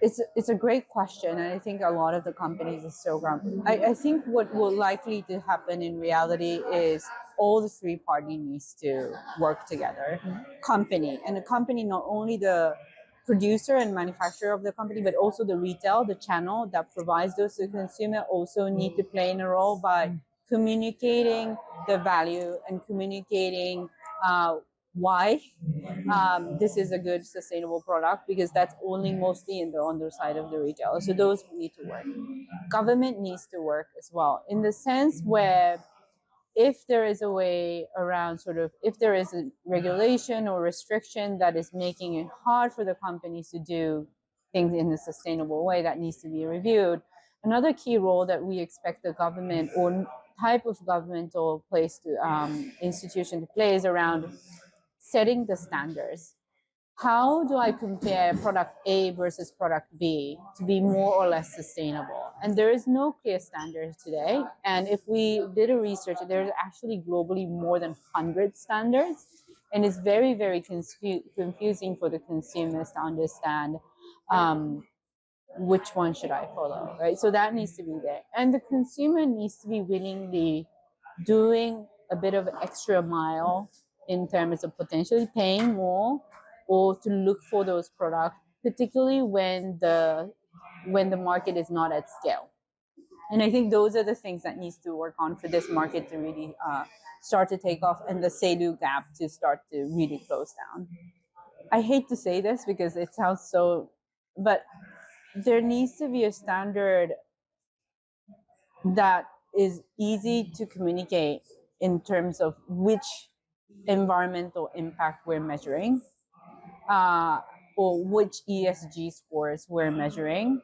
It's a great question, and I think a lot of the companies are still grumpy. I think what will likely to happen in reality is all the three party needs to work together. Company, and the company, not only the producer and manufacturer of the company, but also the retail, the channel that provides those to the consumer, also need to play in a role by communicating the value and communicating why this is a good sustainable product, because that's only mostly in the underside of the retailer. So those need to work. Government needs to work as well, in the sense where if there is a way around, sort of, if there is a regulation or restriction that is making it hard for the companies to do things in a sustainable way, that needs to be reviewed. Another key role that we expect the government or type of governmental place to institution to play is around setting the standards. How do I compare product A versus product B to be more or less sustainable? And there is no clear standard today. And if we did a research, there's actually globally more than 100 standards. And it's very, very confusing for the consumers to understand which one should I follow, right? So that needs to be there. And the consumer needs to be willingly doing a bit of extra mile in terms of potentially paying more or to look for those products, particularly when the market is not at scale. And I think those are the things that needs to work on for this market to really start to take off, and the say-do gap to start to really close down. I hate to say this because it sounds so, but there needs to be a standard that is easy to communicate in terms of which environmental impact we're measuring, or which ESG scores we're measuring,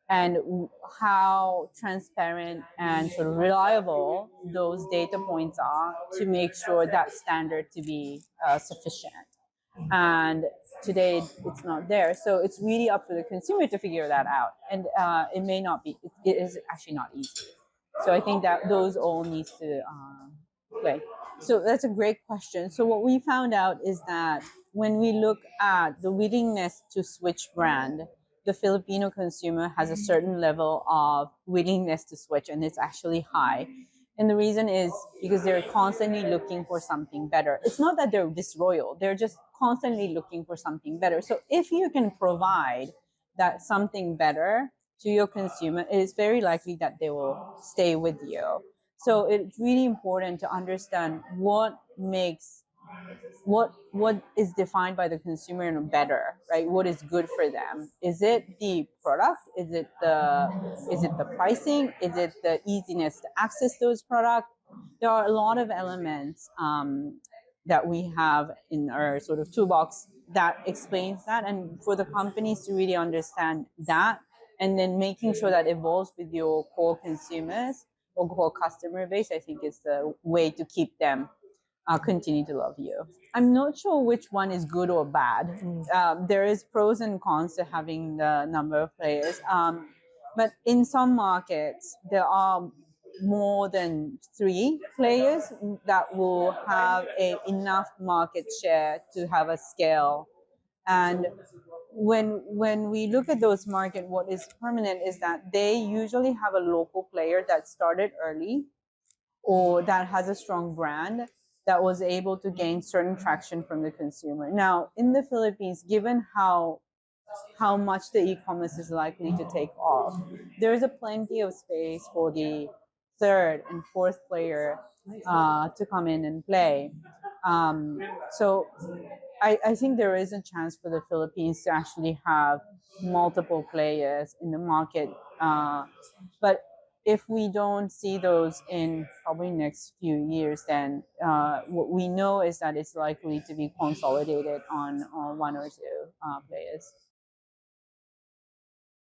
and how transparent and sort of reliable those data points are to make sure that standard to be sufficient. And today it's not there, so it's really up for the consumer to figure that out. And it may not be, it is actually not easy. So I think that those all needs to play. So that's a great question. So what we found out is that when we look at the willingness to switch brand, the Filipino consumer has a certain level of willingness to switch, and it's actually high. And the reason is because they're constantly looking for something better. It's not that they're disloyal, they're just constantly looking for something better. So if you can provide that something better to your consumer, it is very likely that they will stay with you. So it's really important to understand what makes what is defined by the consumer and better, right? What is good for them? Is it the product? Is it the pricing? Is it the easiness to access those products? There are a lot of elements that we have in our sort of toolbox that explains that, and for the companies to really understand that, and then making sure that evolves with your core consumers or core customer base, I think is the way to keep them continue to love you. I'm not sure which one is good or bad. There is pros and cons to having the number of players. But in some markets, there are more than 3 players that will have enough market share to have a scale. And when we look at those markets, what is permanent is that they usually have a local player that started early or that has a strong brand that was able to gain certain traction from the consumer. Now, in the Philippines, given how much the e-commerce is likely to take off, there is a plenty of space for the third and fourth player to come in and play. So I think there is a chance for the Philippines to actually have multiple players in the market. But if we don't see those in probably next few years, then what we know is that it's likely to be consolidated on 1 or 2 players.